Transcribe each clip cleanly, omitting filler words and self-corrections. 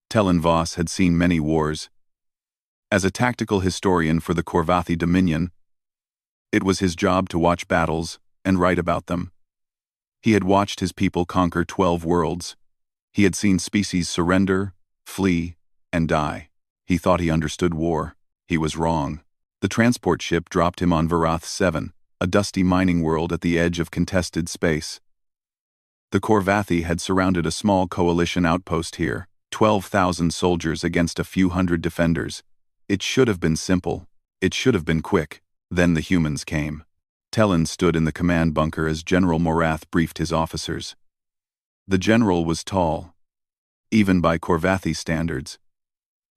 Telin Voss had seen many wars. As a tactical historian for the Korvathi Dominion, it was his job to watch battles and write about them. He had watched his people conquer 12 worlds. He had seen species surrender, flee, and die. He thought he understood war. He was wrong. The transport ship dropped him on Veroth 7, a dusty mining world at the edge of contested space. The Korvathi had surrounded a small coalition outpost here, 12,000 soldiers against a few hundred defenders. It should have been simple. It should have been quick. Then the humans came. Telin stood in the command bunker as General Morath briefed his officers. The general was tall, even by Korvathi standards.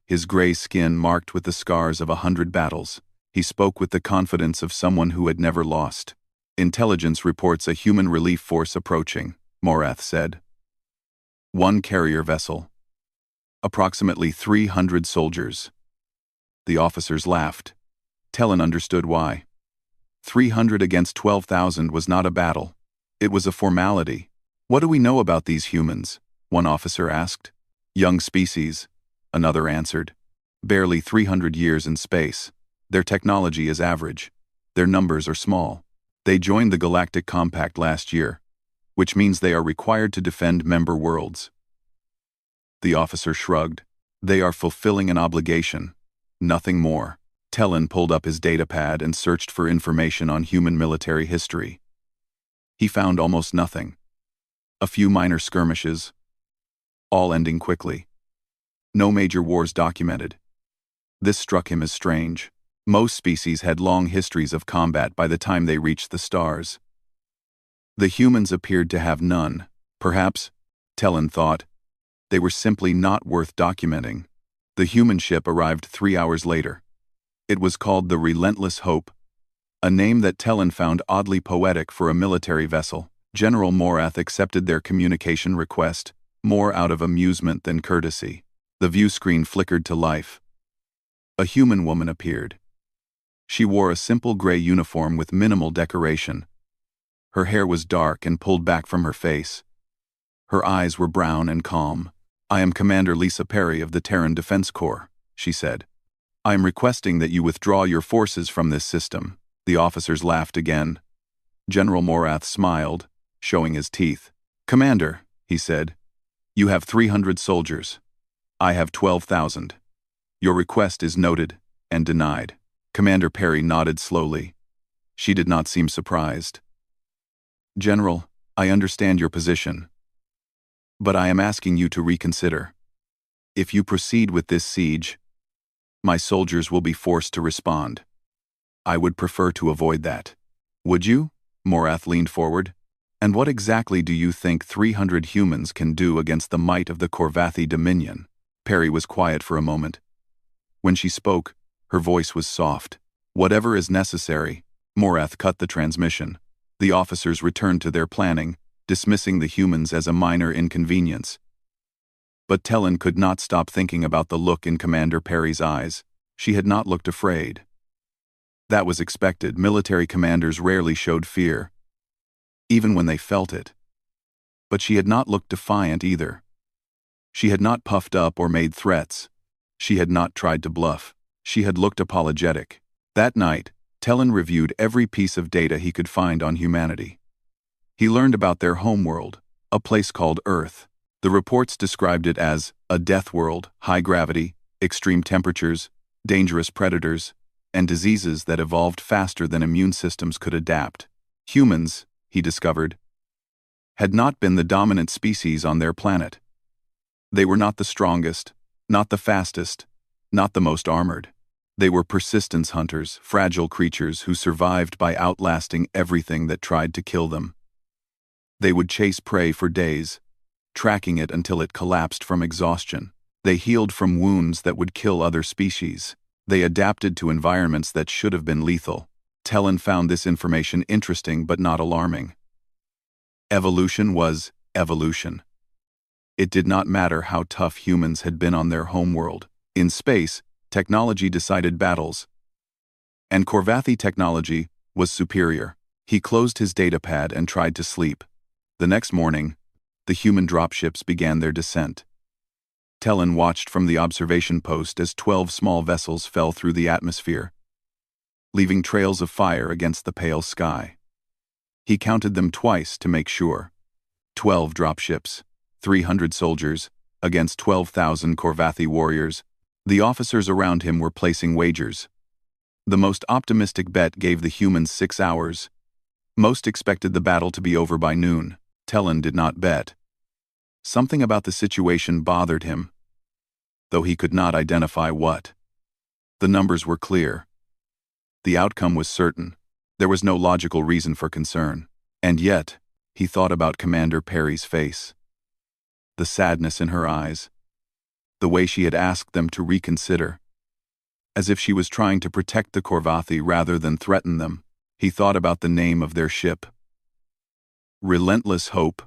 His gray skin marked with the scars of 100 battles. He spoke with the confidence of someone who had never lost. "Intelligence reports a human relief force approaching," Morath said. "One carrier vessel. Approximately 300 soldiers." The officers laughed. Telin understood why. 300 against 12,000 was not a battle. It was a formality. "What do we know about these humans?" one officer asked. "Young species," another answered. "Barely 300 years in space. Their technology is average. Their numbers are small. They joined the Galactic Compact last year, which means they are required to defend member worlds." The officer shrugged. "They are fulfilling an obligation. Nothing more." Telin pulled up his datapad and searched for information on human military history. He found almost nothing. A few minor skirmishes, all ending quickly. No major wars documented. This struck him as strange. Most species had long histories of combat by the time they reached the stars. The humans appeared to have none. Perhaps, Telin thought, they were simply not worth documenting. The human ship arrived 3 hours later. It was called the Relentless Hope, a name that Telin found oddly poetic for a military vessel. General Morath accepted their communication request, more out of amusement than courtesy. The view screen flickered to life. A human woman appeared. She wore a simple gray uniform with minimal decoration. Her hair was dark and pulled back from her face. Her eyes were brown and calm. "I am Commander Lisa Perry of the Terran Defense Corps," she said. "I am requesting that you withdraw your forces from this system." The officers laughed again. General Morath smiled, showing his teeth. "Commander," he said, "you have 300 soldiers. I have 12,000. Your request is noted and denied." Commander Perry nodded slowly. She did not seem surprised. "General, I understand your position, but I am asking you to reconsider. If you proceed with this siege, my soldiers will be forced to respond. I would prefer to avoid that." "Would you?" Morath leaned forward. "And what exactly do you think 300 humans can do against the might of the Korvathi Dominion?" Perry was quiet for a moment. When she spoke, her voice was soft. "Whatever is necessary." Morath cut the transmission. The officers returned to their planning, dismissing the humans as a minor inconvenience. But Telin could not stop thinking about the look in Commander Perry's eyes. She had not looked afraid. That was expected. Military commanders rarely showed fear, even when they felt it. But she had not looked defiant either. She had not puffed up or made threats. She had not tried to bluff. She had looked apologetic. That night, Telin reviewed every piece of data he could find on humanity. He learned about their homeworld, a place called Earth. The reports described it as a death world, high gravity, extreme temperatures, dangerous predators, and diseases that evolved faster than immune systems could adapt. Humans, he discovered, had not been the dominant species on their planet. They were not the strongest, not the fastest, not the most armored. They were persistence hunters, fragile creatures who survived by outlasting everything that tried to kill them. They would chase prey for days, tracking it until it collapsed from exhaustion. They healed from wounds that would kill other species. They adapted to environments that should have been lethal. Telin found this information interesting but not alarming. Evolution was evolution. It did not matter how tough humans had been on their homeworld. In space, technology decided battles. And Korvathi technology was superior. He closed his datapad and tried to sleep. The next morning, the human dropships began their descent. Talon watched from the observation post as 12 small vessels fell through the atmosphere, leaving trails of fire against the pale sky. He counted them twice to make sure. 12 dropships, 300 soldiers, against 12,000 Corvathi warriors. The officers around him were placing wagers. The most optimistic bet gave the humans 6 hours. Most expected the battle to be over by noon. Talon did not bet. Something about the situation bothered him, though he could not identify what. The numbers were clear. The outcome was certain. There was no logical reason for concern. And yet, he thought about Commander Perry's face. The sadness in her eyes. The way she had asked them to reconsider. As if she was trying to protect the Corvathi rather than threaten them. He thought about the name of their ship. Relentless Hope.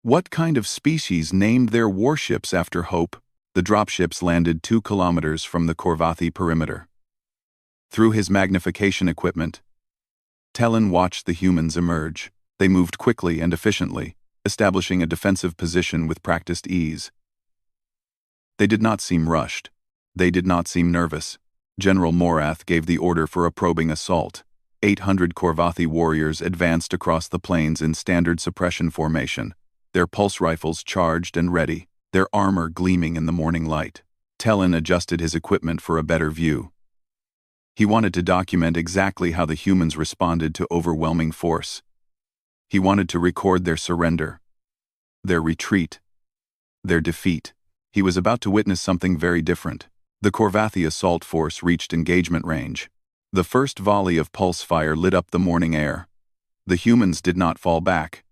What kind of species named their warships after hope? The dropships landed 2 kilometers from the Corvathi perimeter. Through his magnification equipment, Talon watched the humans emerge. They moved quickly and efficiently, establishing a defensive position with practiced ease. They did not seem rushed. They did not seem nervous. General Morath gave the order for a probing assault. 800 Corvathi warriors advanced across the plains in standard suppression formation, their pulse rifles charged and ready, their armor gleaming in the morning light. Talon adjusted his equipment for a better view. He wanted to document exactly how the humans responded to overwhelming force. He wanted to record their surrender, their retreat, their defeat. He was about to witness something very different. The Corvathi assault force reached engagement range. The first volley of pulse fire lit up the morning air. The humans did not fall back.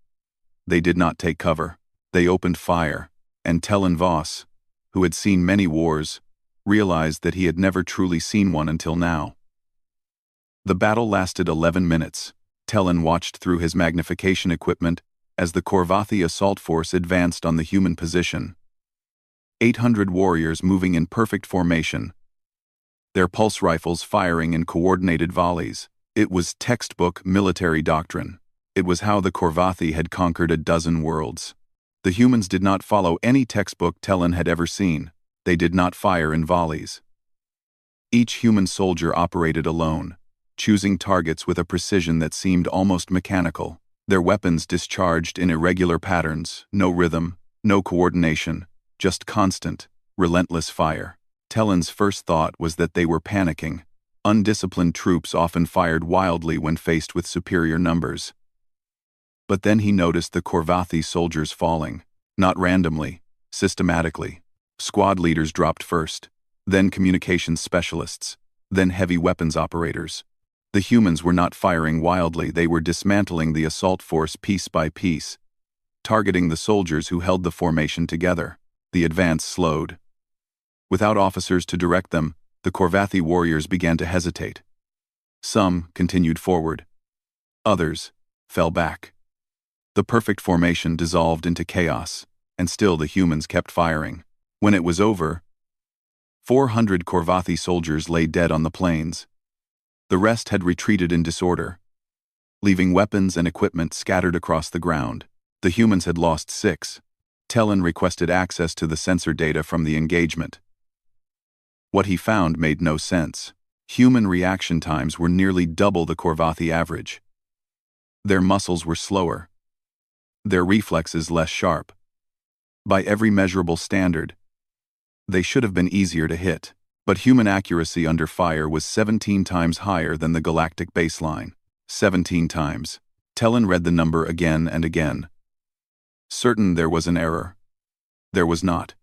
They did not take cover. They opened fire, and Talon Voss, who had seen many wars, realized that he had never truly seen one until now. The battle lasted 11 minutes. Talon watched through his magnification equipment as the Corvathi assault force advanced on the human position. 800 warriors moving in perfect formation, their pulse rifles firing in coordinated volleys. It was textbook military doctrine. It was how the Corvathi had conquered a dozen worlds. The humans did not follow any textbook Talon had ever seen. They did not fire in volleys. Each human soldier operated alone, choosing targets with a precision that seemed almost mechanical. Their weapons discharged in irregular patterns, no rhythm, no coordination, just constant, relentless fire. Talon's first thought was that they were panicking. Undisciplined troops often fired wildly when faced with superior numbers. But then he noticed the Corvathi soldiers falling, not randomly, systematically. Squad leaders dropped first, then communications specialists, then heavy weapons operators. The humans were not firing wildly, they were dismantling the assault force piece by piece, targeting the soldiers who held the formation together. The advance slowed. Without officers to direct them, the Corvathi warriors began to hesitate. Some continued forward. Others fell back. The perfect formation dissolved into chaos, and still the humans kept firing. When it was over, 400 Corvathi soldiers lay dead on the plains. The rest had retreated in disorder, leaving weapons and equipment scattered across the ground. The humans had lost 6. Talon requested access to the sensor data from the engagement. What he found made no sense. Human reaction times were nearly double the Corvathi average. Their muscles were slower, their reflexes less sharp. By every measurable standard, they should have been easier to hit, but human accuracy under fire was 17 times higher than the galactic baseline. 17 times. Talon read the number again and again. Certain there was an error. There was not.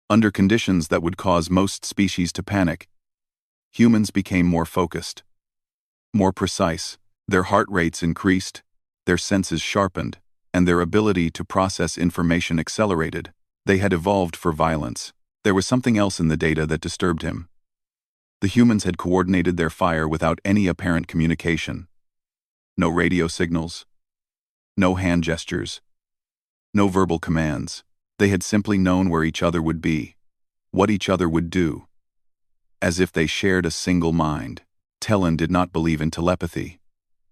Under conditions that would cause most species to panic, humans became more focused, more precise. Their heart rates increased, their senses sharpened, and their ability to process information accelerated. They had evolved for violence. There was something else in the data that disturbed him. The humans had coordinated their fire without any apparent communication. No radio signals, no hand gestures, no verbal commands. They had simply known where each other would be, what each other would do, as if they shared a single mind. Talon did not believe in telepathy,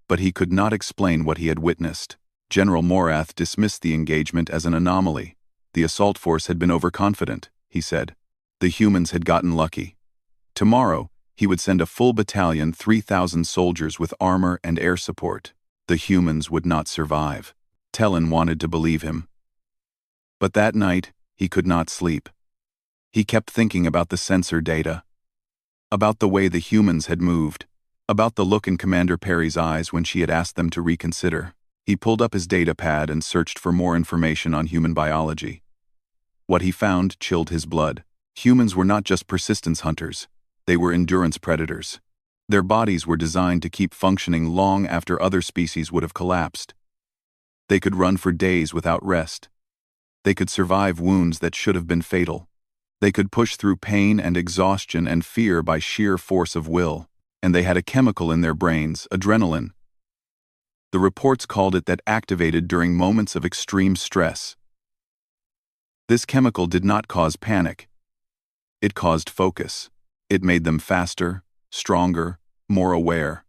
but he could not explain what he had witnessed. General Morath dismissed the engagement as an anomaly. The assault force had been overconfident. he said. The humans had gotten lucky. Tomorrow, he would send a full battalion, 3,000 soldiers with armor and air support. The humans would not survive. Tellen wanted to believe him. But that night, he could not sleep. He kept thinking about the sensor data, about the way the humans had moved, about the look in Commander Perry's eyes when she had asked them to reconsider. He pulled up his data pad and searched for more information on human biology. What he found chilled his blood. Humans were not just persistence hunters. They were endurance predators. Their bodies were designed to keep functioning long after other species would have collapsed. They could run for days without rest. They could survive wounds that should have been fatal. They could push through pain and exhaustion and fear by sheer force of will. And they had a chemical in their brains, adrenaline. The reports called it that activated during moments of extreme stress. This chemical did not cause panic. It caused focus. It made them faster, stronger, more aware.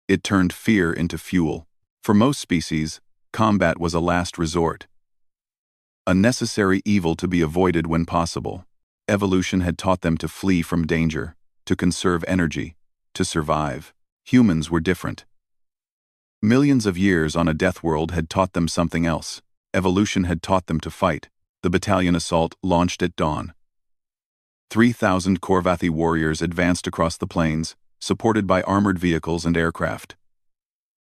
It turned fear into fuel. For most species, combat was a last resort. A necessary evil to be avoided when possible. Evolution had taught them to flee from danger, to conserve energy, to survive. Humans were different. Millions of years on a death world had taught them something else. Evolution had taught them to fight. The battalion assault launched at dawn. 3,000 Corvathi warriors advanced across the plains, supported by armored vehicles and aircraft.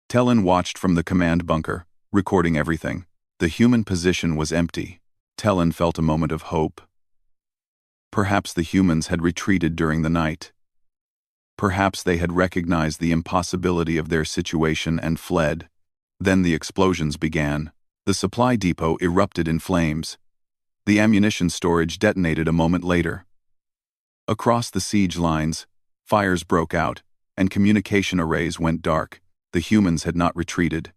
Tellen watched from the command bunker, recording everything. The human position was empty. Tellen felt a moment of hope. Perhaps the humans had retreated during the night. Perhaps they had recognized the impossibility of their situation and fled. Then the explosions began. The supply depot erupted in flames. The ammunition storage detonated a moment later. Across the siege lines, fires broke out, and communication arrays went dark. The humans had not retreated.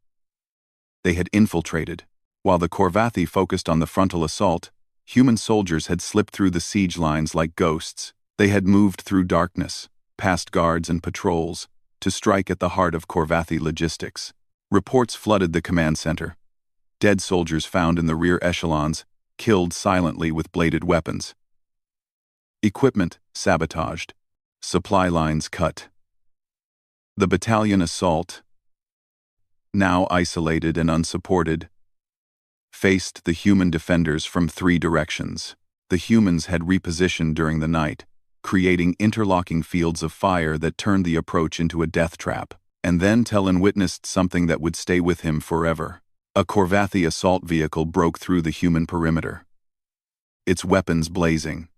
They had infiltrated. While the Corvathi focused on the frontal assault, human soldiers had slipped through the siege lines like ghosts. They had moved through darkness, past guards and patrols, to strike at the heart of Corvathi logistics. Reports flooded the command center. Dead soldiers found in the rear echelons, killed silently with bladed weapons. Equipment sabotaged. Supply lines cut. The battalion assault, now isolated and unsupported, faced the human defenders from 3 directions. The humans had repositioned during the night, creating interlocking fields of fire that turned the approach into a death trap. And then Tellen witnessed something that would stay with him forever. A Corvathi assault vehicle broke through the human perimeter, its weapons blazing.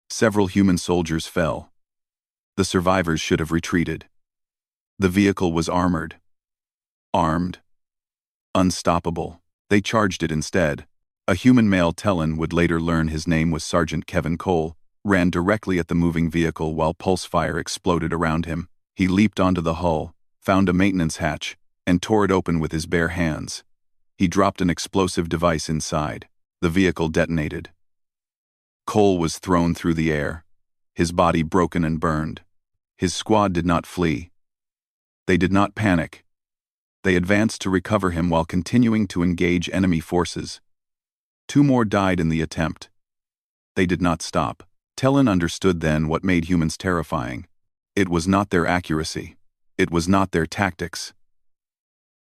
Several human soldiers fell. The survivors should have retreated. The vehicle was armored. Armed. Unstoppable. They charged it instead. A human male, Tellen would later learn his name was Sergeant Kevin Cole, ran directly at the moving vehicle while pulse fire exploded around him. He leaped onto the hull, found a maintenance hatch, and tore it open with his bare hands. He dropped an explosive device inside. The vehicle detonated. Cole was thrown through the air, his body broken and burned. His squad did not flee. They did not panic. They advanced to recover him while continuing to engage enemy forces. 2 more died in the attempt. They did not stop. Tellen understood then what made humans terrifying. It was not their accuracy. It was not their tactics.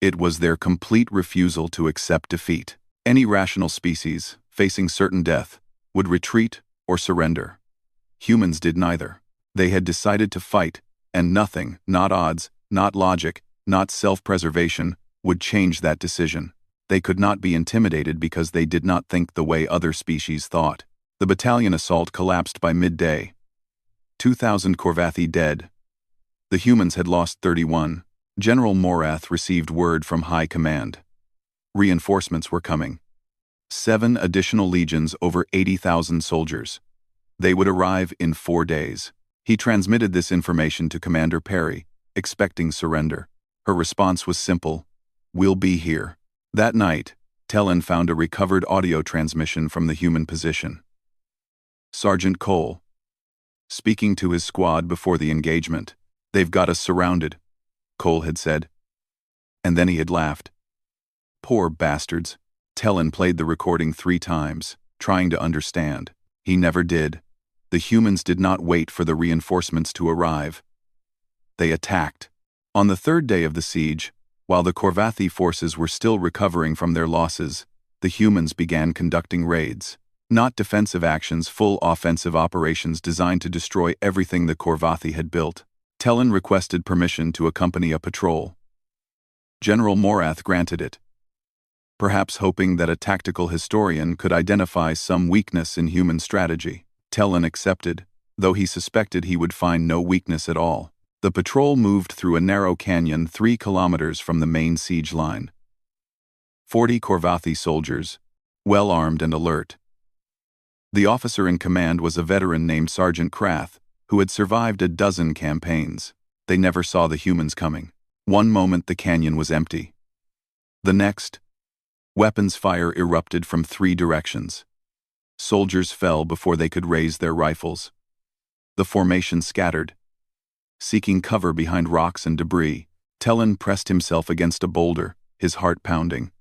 It was their complete refusal to accept defeat. Any rational species, facing certain death, would retreat or surrender. Humans did neither. They had decided to fight, and nothing, not odds, not logic, not self-preservation, would change that decision. They could not be intimidated because they did not think the way other species thought. The battalion assault collapsed by midday. 2,000 Corvathi dead. The humans had lost 31. General Morath received word from High Command. Reinforcements were coming. 7 additional legions, over 80,000 soldiers. They would arrive in 4 days. He transmitted this information to Commander Perry, expecting surrender. Her response was simple: "We'll be here." That night, Tellen found a recovered audio transmission from the human position. Sergeant Cole, speaking to his squad before the engagement. "They've got us surrounded," Cole had said. And then he had laughed. "Poor bastards." Tellen played the recording 3 times, trying to understand. He never did. The humans did not wait for the reinforcements to arrive. They attacked. On the third day of the siege, while the Corvathi forces were still recovering from their losses, the humans began conducting raids. Not defensive actions, full offensive operations designed to destroy everything the Corvathi had built. Telin requested permission to accompany a patrol. General Morath granted it, perhaps hoping that a tactical historian could identify some weakness in human strategy. Telin accepted, though he suspected he would find no weakness at all. The patrol moved through a narrow canyon 3 kilometers from the main siege line. 40 Corvathi soldiers, well armed and alert. The officer in command was a veteran named Sergeant Krath, who had survived a dozen campaigns. They never saw the humans coming. One moment the canyon was empty. The next, weapons fire erupted from 3 directions. Soldiers fell before they could raise their rifles. The formation scattered. Seeking cover behind rocks and debris, Telin pressed himself against a boulder, his heart pounding.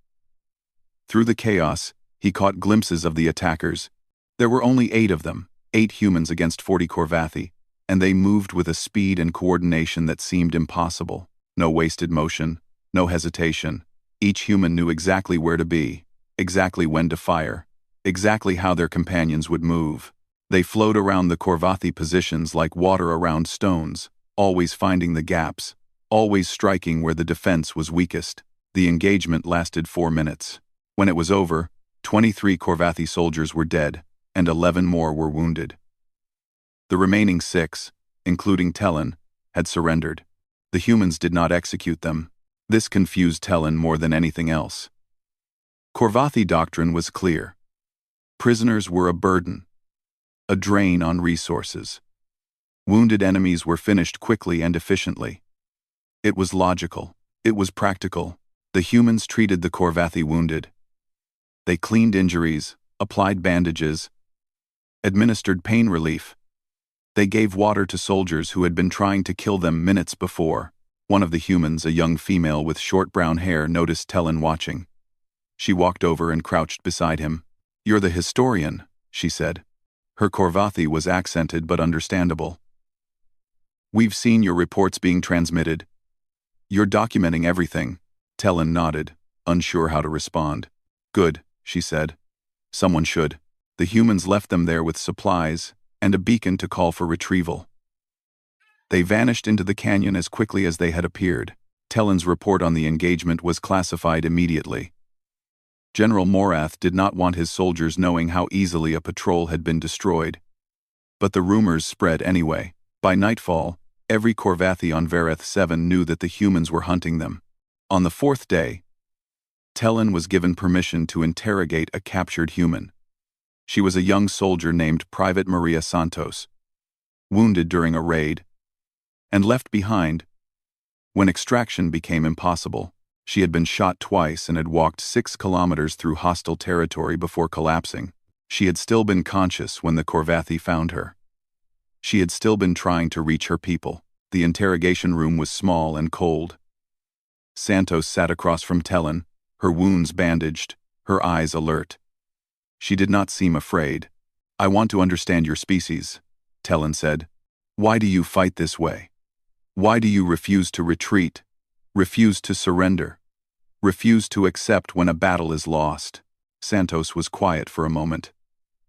Through the chaos, he caught glimpses of the attackers. There were only 8 of them, 8 humans against 40 Corvathi, and they moved with a speed and coordination that seemed impossible. No wasted motion, no hesitation. Each human knew exactly where to be, exactly when to fire, exactly how their companions would move. They flowed around the Corvathi positions like water around stones, always finding the gaps, always striking where the defense was weakest. The engagement lasted 4 minutes. When it was over, 23 Corvathi soldiers were dead, and 11 more were wounded. The remaining 6, including Telin, had surrendered. The humans did not execute them. This confused Telin more than anything else. Corvathi doctrine was clear. Prisoners were a burden, a drain on resources. Wounded enemies were finished quickly and efficiently. It was logical. It was practical. The humans treated the Corvathi wounded. They cleaned injuries, applied bandages, administered pain relief. They gave water to soldiers who had been trying to kill them minutes before. One of the humans, a young female with short brown hair, noticed Telin watching. She walked over and crouched beside him. "You're the historian," she said. Her Corvathi was accented but understandable. "We've seen your reports being transmitted. You're documenting everything." Telin nodded, unsure how to respond. "Good," she said. "Someone should." The humans left them there with supplies and a beacon to call for retrieval. They vanished into the canyon as quickly as they had appeared. Telin's report on the engagement was classified immediately. General Morath did not want his soldiers knowing how easily a patrol had been destroyed. But the rumors spread anyway. By nightfall, every Corvathi on Veroth 7 knew that the humans were hunting them. On the 4th day, Telin was given permission to interrogate a captured human. She was a young soldier named Private Maria Santos, wounded during a raid, and left behind when extraction became impossible. She had been shot twice and had walked 6 kilometers through hostile territory before collapsing. She had still been conscious when the Corvathi found her. She had still been trying to reach her people. The interrogation room was small and cold. Santos sat across from Telin, her wounds bandaged, her eyes alert. She did not seem afraid. "I want to understand your species," Telin said. "Why do you fight this way? Why do you refuse to retreat, refuse to surrender, refuse to accept when a battle is lost?" Santos was quiet for a moment.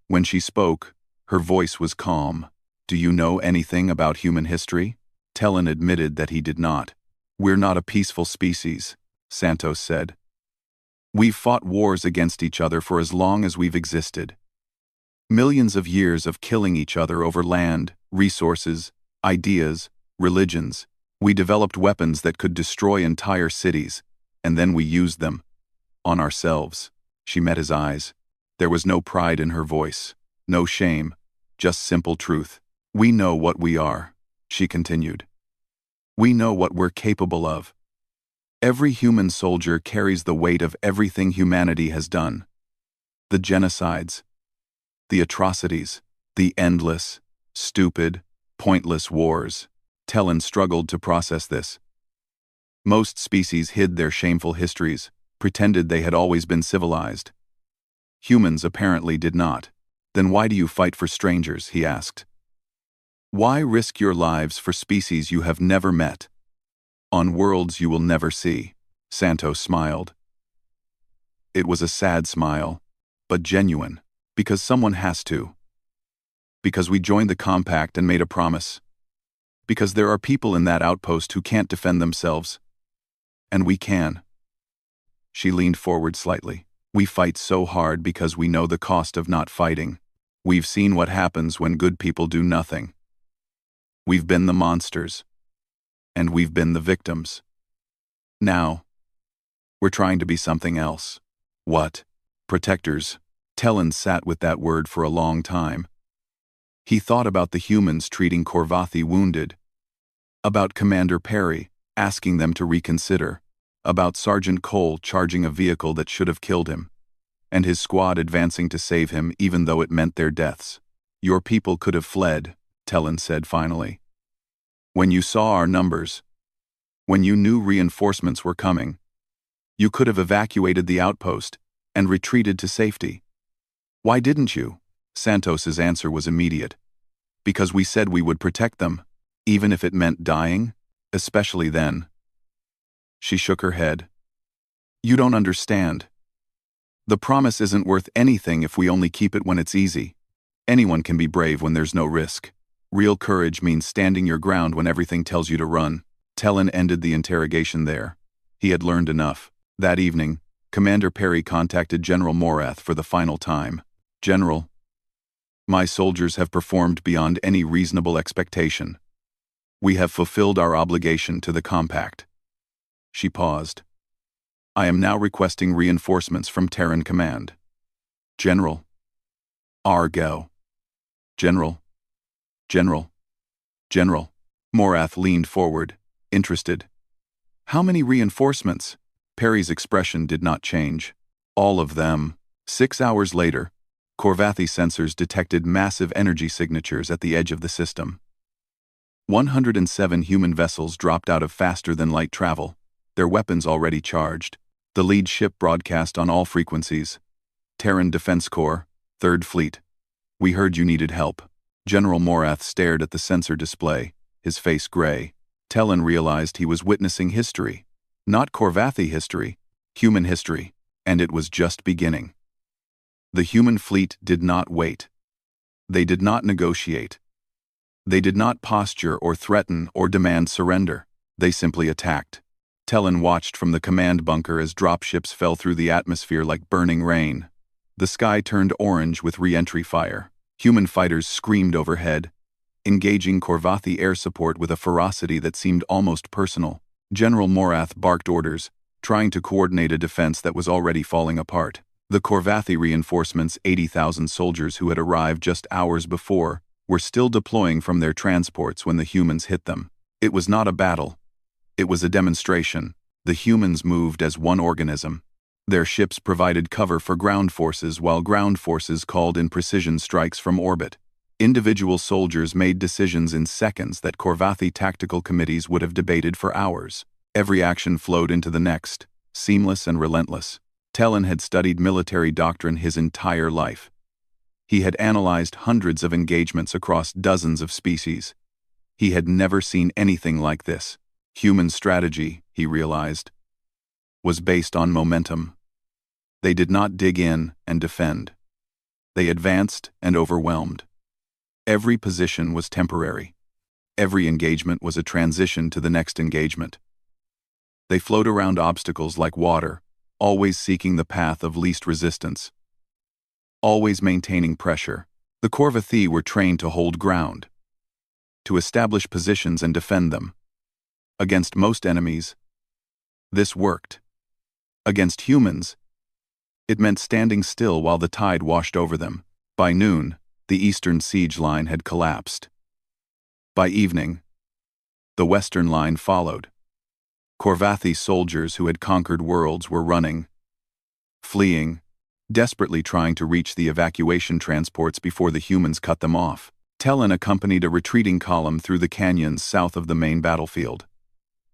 When she spoke, her voice was calm. "Do you know anything about human history?" Telin admitted that he did not. "We're not a peaceful species," Santos said. "We've fought wars against each other for as long as we've existed. Millions of years of killing each other over land, resources, ideas, religions. We developed weapons that could destroy entire cities, and then we used them on ourselves." She met his eyes. There was no pride in her voice, no shame, just simple truth. "We know what we are," she continued. "We know what we're capable of. Every human soldier carries the weight of everything humanity has done. The genocides, the atrocities, the endless, stupid, pointless wars." Telin struggled to process this. Most species hid their shameful histories, pretended they had always been civilized. Humans apparently did not. Then why do you fight for strangers, he asked. Why risk your lives for species you have never met, on worlds you will never see? Santos smiled. It was a sad smile, but genuine, because someone has to. Because we joined the compact and made a promise. Because there are people in that outpost who can't defend themselves. And we can. She leaned forward slightly. We fight so hard because we know the cost of not fighting. We've seen what happens when good people do nothing. We've been the monsters. And we've been the victims. Now, we're trying to be something else. What? Protectors. Talon sat with that word for a long time. He thought about the humans treating Corvathi wounded. About Commander Perry, asking them to reconsider. About Sergeant Cole charging a vehicle that should have killed him. And his squad advancing to save him even though it meant their deaths. Your people could have fled, Talon said finally. When you saw our numbers, when you knew reinforcements were coming, you could have evacuated the outpost and retreated to safety. Why didn't you? Santos's answer was immediate. Because we said we would protect them, even if it meant dying, especially then. She shook her head. You don't understand. The promise isn't worth anything if we only keep it when it's easy. Anyone can be brave when there's no risk. Real courage means standing your ground when everything tells you to run. Talon ended the interrogation there. He had learned enough. That evening, Commander Perry contacted General Morath for the final time. General, my soldiers have performed beyond any reasonable expectation. We have fulfilled our obligation to the compact. She paused. I am now requesting reinforcements from Terran Command. General. Argo. General. General. General. Morath leaned forward, interested. How many reinforcements? Perry's expression did not change. All of them. 6 hours later, Corvathi sensors detected massive energy signatures at the edge of the system. 107 human vessels dropped out of faster-than-light travel, their weapons already charged. The lead ship broadcast on all frequencies. Terran Defense Corps, 3rd Fleet. We heard you needed help. General Morath stared at the sensor display, his face gray. Talon realized he was witnessing history. Not Corvathi history, human history, and it was just beginning. The human fleet did not wait. They did not negotiate. They did not posture or threaten or demand surrender. They simply attacked. Talon watched from the command bunker as dropships fell through the atmosphere like burning rain. The sky turned orange with re-entry fire. Human fighters screamed overhead, engaging Corvathi air support with a ferocity that seemed almost personal. General Morath barked orders, trying to coordinate a defense that was already falling apart. The Corvathi reinforcements, 80,000 soldiers who had arrived just hours before, were still deploying from their transports when the humans hit them. It was not a battle. It was a demonstration. The humans moved as one organism. Their ships provided cover for ground forces while ground forces called in precision strikes from orbit. Individual soldiers made decisions in seconds that Corvathi tactical committees would have debated for hours. Every action flowed into the next, seamless and relentless. Talon had studied military doctrine his entire life. He had analyzed hundreds of engagements across dozens of species. He had never seen anything like this. Human strategy, he realized, was based on momentum. They did not dig in and defend. They advanced and overwhelmed. Every position was temporary. Every engagement was a transition to the next engagement. They flowed around obstacles like water, always seeking the path of least resistance. Always maintaining pressure. The Corvathi were trained to hold ground, to establish positions and defend them. Against most enemies, this worked. Against humans, it meant standing still while the tide washed over them. By noon, the eastern siege line had collapsed. By evening, the western line followed. Corvathi soldiers who had conquered worlds were running, fleeing, desperately trying to reach the evacuation transports before the humans cut them off. Talon accompanied a retreating column through the canyons south of the main battlefield.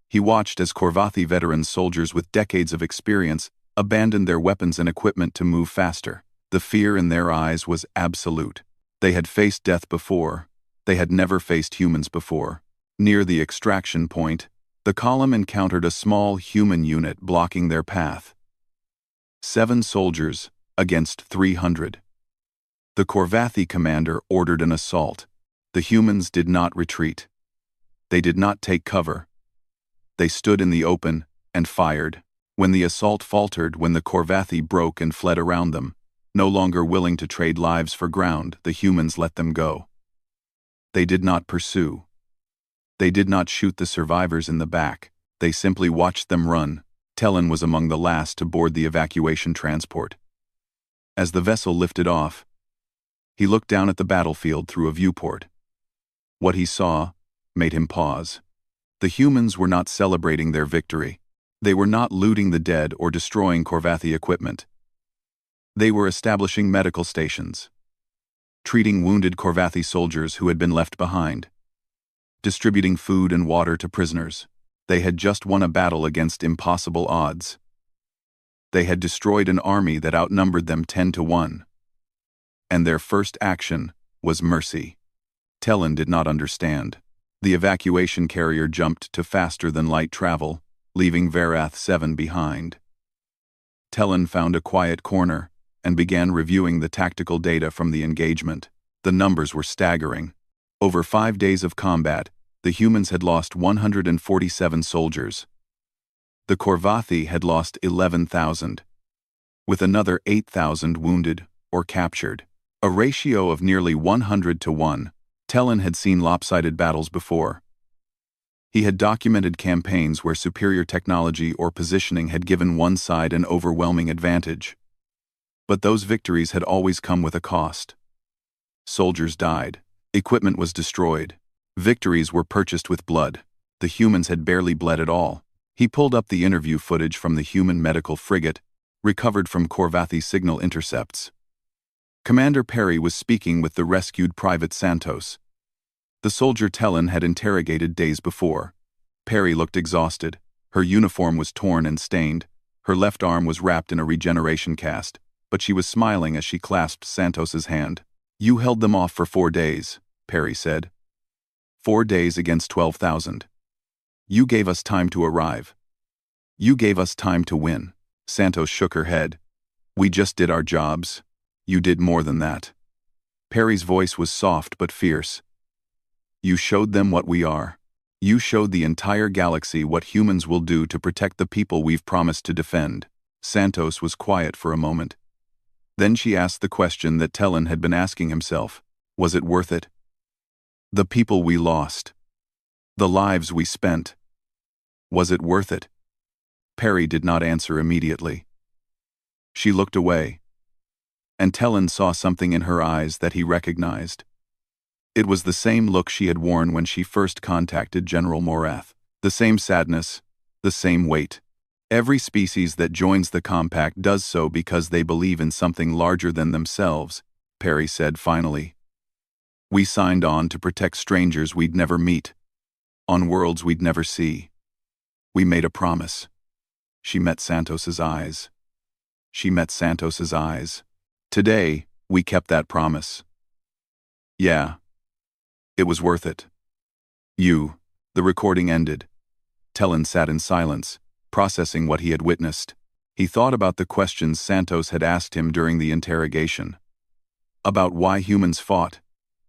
He watched as Corvathi veteran soldiers with decades of experience abandoned their weapons and equipment to move faster. The fear in their eyes was absolute. They had faced death before. They had never faced humans before. Near the extraction point, the column encountered a small human unit blocking their path. 7 soldiers against 300. The Corvathi commander ordered an assault. The humans did not retreat. They did not take cover. They stood in the open and fired. When the assault faltered, when the Corvathi broke and fled around them, no longer willing to trade lives for ground, the humans let them go. They did not pursue. They did not shoot the survivors in the back. They simply watched them run. Telin was among the last to board the evacuation transport. As the vessel lifted off, he looked down at the battlefield through a viewport. What he saw made him pause. The humans were not celebrating their victory. They were not looting the dead or destroying Corvathi equipment. They were establishing medical stations, treating wounded Corvathi soldiers who had been left behind, distributing food and water to prisoners. They had just won a battle against impossible odds. They had destroyed an army that outnumbered them 10-1. And their first action was mercy. Telin did not understand. The evacuation carrier jumped to faster-than-light travel, leaving Veroth 7 behind. Telin found a quiet corner and began reviewing the tactical data from the engagement. The numbers were staggering. Over 5 days of combat, the humans had lost 147 soldiers. The Corvathi had lost 11,000, with another 8,000 wounded or captured. A ratio of nearly 100-1. Telin had seen lopsided battles before. He had documented campaigns where superior technology or positioning had given one side an overwhelming advantage. But those victories had always come with a cost. Soldiers died. Equipment was destroyed. Victories were purchased with blood. The humans had barely bled at all. He pulled up the interview footage from the human medical frigate, recovered from Corvathi signal intercepts. Commander Perry was speaking with the rescued Private Santos. The soldier Telin had interrogated days before. Perry looked exhausted. Her uniform was torn and stained. Her left arm was wrapped in a regeneration cast, but she was smiling as she clasped Santos's hand. "You held them off for 4 days," Perry said. 4 days against 12,000. You gave us time to arrive. You gave us time to win. Santos shook her head. We just did our jobs. You did more than that. Perry's voice was soft but fierce. You showed them what we are. You showed the entire galaxy what humans will do to protect the people we've promised to defend. Santos was quiet for a moment. Then she asked the question that Telin had been asking himself. Was it worth it? The people we lost. The lives we spent. Was it worth it? Perry did not answer immediately. She looked away, and Telin saw something in her eyes that he recognized. It was the same look she had worn when she first contacted General Morath. The same sadness, the same weight. Every species that joins the compact does so because they believe in something larger than themselves, Perry said finally. We signed on to protect strangers we'd never meet, on worlds we'd never see. We made a promise. She met Santos's eyes. She met Santos's eyes. Today, we kept that promise. Yeah. It was worth it. The recording ended. Telin sat in silence, processing what he had witnessed. He thought about the questions Santos had asked him during the interrogation. About why humans fought,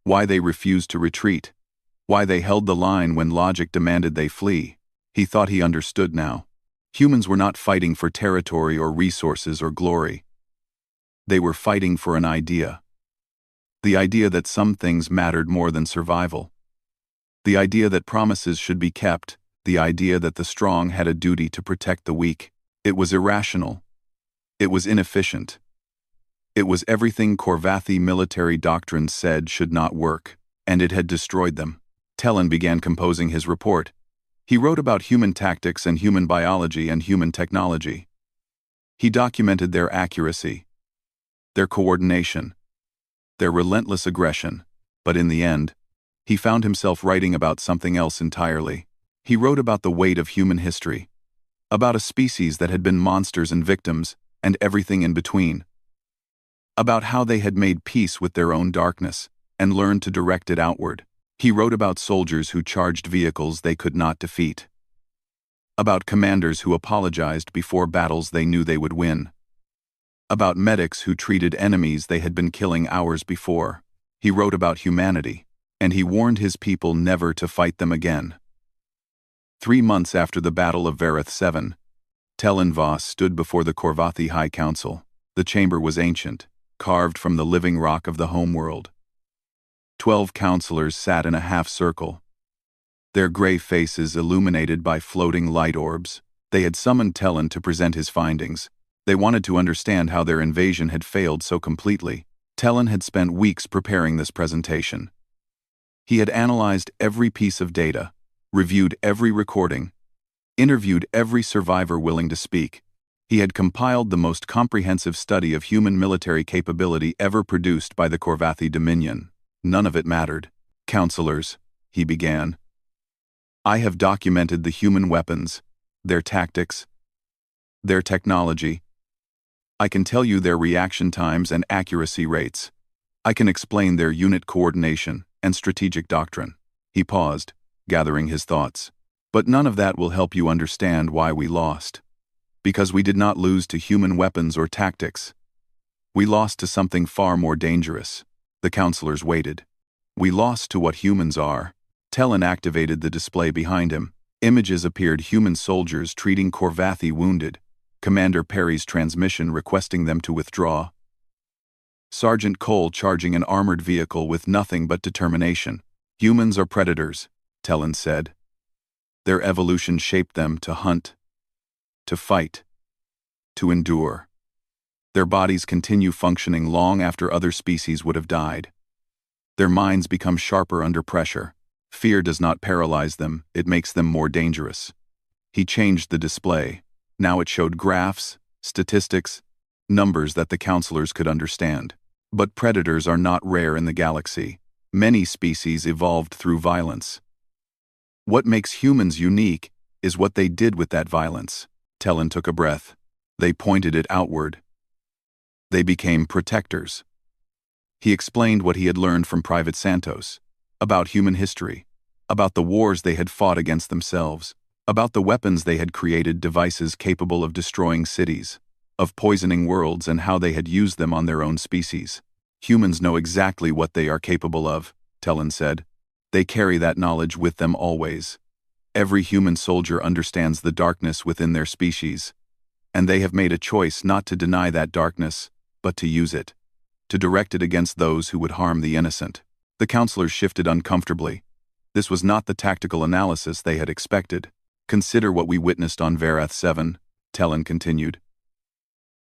why they refused to retreat, why they held the line when logic demanded they flee. He thought he understood now. Humans were not fighting for territory or resources or glory. They were fighting for an idea. The idea that some things mattered more than survival. The idea that promises should be kept. The idea that the strong had a duty to protect the weak. It was irrational. It was inefficient. It was everything Corvathi military doctrine said should not work, and it had destroyed them. Telin began composing his report. He wrote about human tactics and human biology and human technology. He documented their accuracy, their coordination, their relentless aggression, but in the end, he found himself writing about something else entirely. He wrote about the weight of human history, about a species that had been monsters and victims, and everything in between. about how they had made peace with their own darkness and learned to direct it outward. He wrote about soldiers who charged vehicles they could not defeat, about commanders who apologized before battles they knew they would win, about medics who treated enemies they had been killing hours before. He wrote about humanity, and he warned his people never to fight them again. 3 months after the Battle of Veroth 7, Tellan Voss stood before the Korvathi High Council. The chamber was ancient, carved from the living rock of the homeworld. 12 counselors sat in a half-circle, their gray faces illuminated by floating light orbs. They had summoned Tellan to present his findings. They wanted to understand how their invasion had failed so completely. Tellan had spent weeks preparing this presentation. He had analyzed every piece of data, reviewed every recording, interviewed every survivor willing to speak. He had compiled the most comprehensive study of human military capability ever produced by the Korvathi Dominion. None of it mattered. "Counselors," he began, "I have documented the human weapons, their tactics, their technology. I can tell you their reaction times and accuracy rates. I can explain their unit coordination and strategic doctrine." He paused, gathering his thoughts. "But none of that will help you understand why we lost. Because we did not lose to human weapons or tactics. We lost to something far more dangerous." The counselors waited. "We lost to what humans are." Tellan activated the display behind him. Images appeared: human soldiers treating Korvathi wounded, Commander Perry's transmission requesting them to withdraw, Sergeant Cole charging an armored vehicle with nothing but determination. "Humans are predators," Tellan said. "Their evolution shaped them to hunt, to fight, to endure. Their bodies continue functioning long after other species would have died. Their minds become sharper under pressure. Fear does not paralyze them, it makes them more dangerous." He changed the display. Now it showed graphs, statistics, numbers that the counselors could understand. But predators are not rare in the galaxy. Many species evolved through violence. What makes humans unique is what they did with that violence. Tellan took a breath. They pointed it outward. They became protectors. He explained what he had learned from Private Santos, about human history, about the wars they had fought against themselves, about the weapons they had created, devices capable of destroying cities, of poisoning worlds, and how they had used them on their own species. "Humans know exactly what they are capable of," Tellan said. "They carry that knowledge with them always. Every human soldier understands the darkness within their species, and they have made a choice not to deny that darkness, but to use it, to direct it against those who would harm the innocent." The counselors shifted uncomfortably. This was not the tactical analysis they had expected. "Consider what we witnessed on Veroth 7, Tellan continued.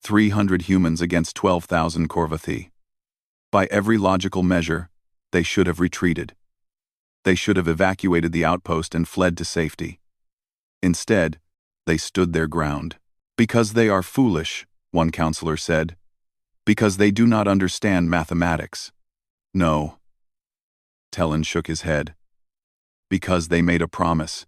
300 humans against 12,000 Korvathi. By every logical measure, they should have retreated. They should have evacuated the outpost and fled to safety. Instead, they stood their ground. "Because they are foolish," one counselor said. "Because they do not understand mathematics." "No." Tellan shook his head. "Because they made a promise.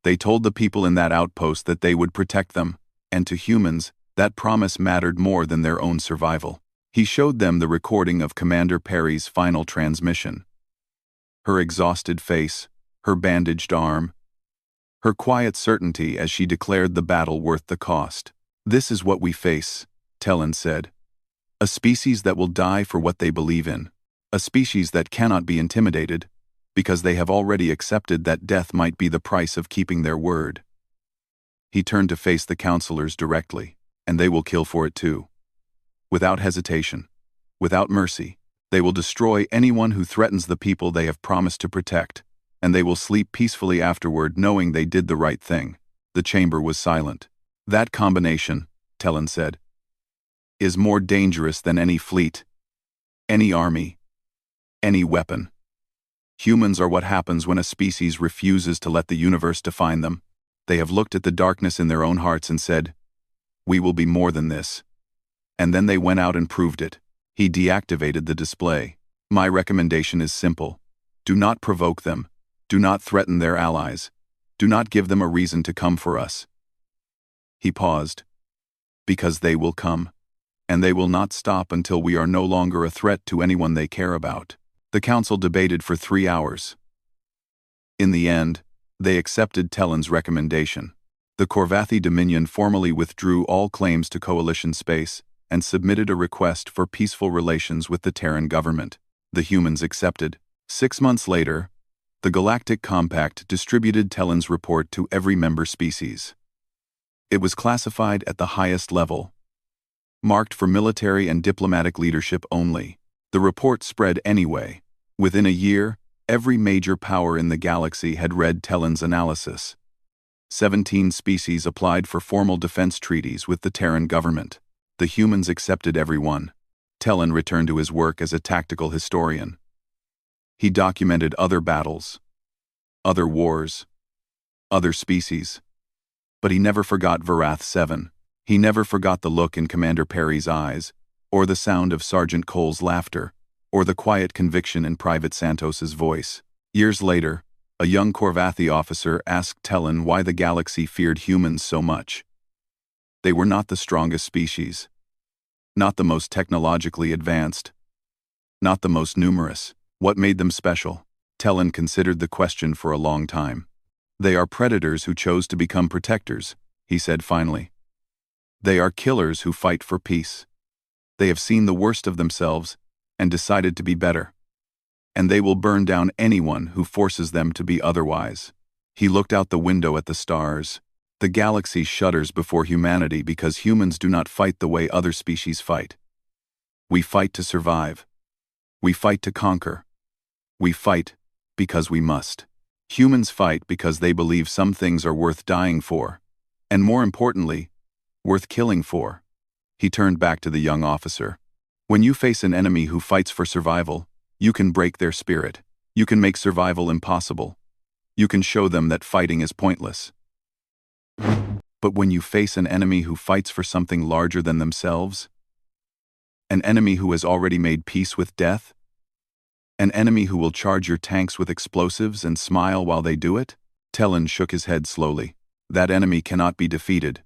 They told the people in that outpost that they would protect them, and to humans, that promise mattered more than their own survival." He showed them the recording of Commander Perry's final transmission. Her exhausted face, her bandaged arm, her quiet certainty as she declared the battle worth the cost. "This is what we face," Tellan said. "A species that will die for what they believe in. A species that cannot be intimidated, because they have already accepted that death might be the price of keeping their word." He turned to face the counselors directly. "And they will kill for it too. Without hesitation, without mercy. They will destroy anyone who threatens the people they have promised to protect, and they will sleep peacefully afterward knowing they did the right thing." The chamber was silent. "That combination," Tellan said, "is more dangerous than any fleet, any army, any weapon. Humans are what happens when a species refuses to let the universe define them. They have looked at the darkness in their own hearts and said, 'We will be more than this.' And then they went out and proved it." He deactivated the display. "My recommendation is simple. Do not provoke them. Do not threaten their allies. Do not give them a reason to come for us." He paused. "Because they will come. and they will not stop until we are no longer a threat to anyone they care about. The council debated for 3 hours. In the end, they accepted Tellen's recommendation. The Corvathi Dominion formally withdrew all claims to coalition space and submitted a request for peaceful relations with the Terran government. The humans accepted. 6 months later, the Galactic Compact distributed Tellen's report to every member species. It was classified at the highest level, marked for military and diplomatic leadership only. The report spread anyway. Within a year, every major power in the galaxy had read Tellen's analysis. 17 species applied for formal defense treaties with the Terran government. The humans accepted every one. Tellen returned to his work as a tactical historian. He documented other battles, other wars, other species. But he never forgot Veroth 7. He never forgot the look in Commander Perry's eyes, or the sound of Sergeant Cole's laughter, or the quiet conviction in Private Santos's voice. Years later, a young Corvathi officer asked Tellen why the galaxy feared humans so much. They were not the strongest species, not the most technologically advanced, not the most numerous. What made them special? Tellen considered the question for a long time. They are predators who chose to become protectors, he said finally. They are killers who fight for peace. They have seen the worst of themselves and decided to be better. And they will burn down anyone who forces them to be otherwise. He looked out the window at the stars. The galaxy shudders before humanity because humans do not fight the way other species fight. We fight to survive. We fight to conquer. We fight because we must. Humans fight because they believe some things are worth dying for, and more importantly, worth killing for. He turned back to the young officer. When you face an enemy who fights for survival, you can break their spirit. You can make survival impossible. You can show them that fighting is pointless. But when you face an enemy who fights for something larger than themselves, an enemy who has already made peace with death, an enemy who will charge your tanks with explosives and smile while they do it? Tellen shook his head slowly. That enemy cannot be defeated.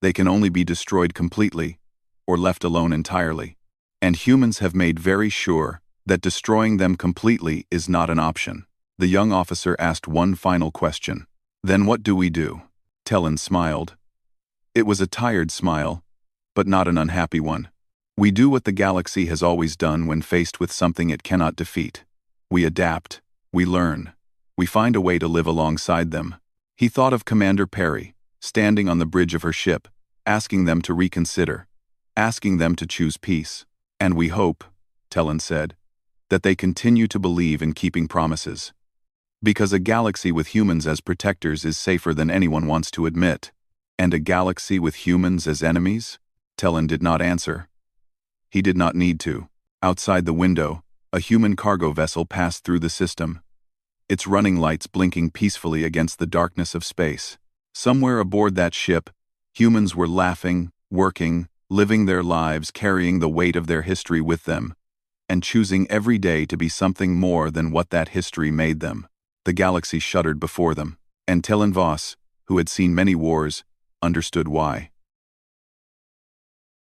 They can only be destroyed completely, or left alone entirely. And humans have made very sure that destroying them completely is not an option. The young officer asked one final question. Then what do we do? Tellen smiled. It was a tired smile, but not an unhappy one. We do what the galaxy has always done when faced with something it cannot defeat. We adapt, we learn, we find a way to live alongside them. He thought of Commander Perry, standing on the bridge of her ship, asking them to reconsider, asking them to choose peace. And we hope, Tellen said, that they continue to believe in keeping promises. Because a galaxy with humans as protectors is safer than anyone wants to admit. And a galaxy with humans as enemies? Tellen did not answer. He did not need to. Outside the window, a human cargo vessel passed through the system, its running lights blinking peacefully against the darkness of space. Somewhere aboard that ship, humans were laughing, working, living their lives, carrying the weight of their history with them, and choosing every day to be something more than what that history made them. The galaxy shuddered before them, and Tellen Voss, who had seen many wars, understood why.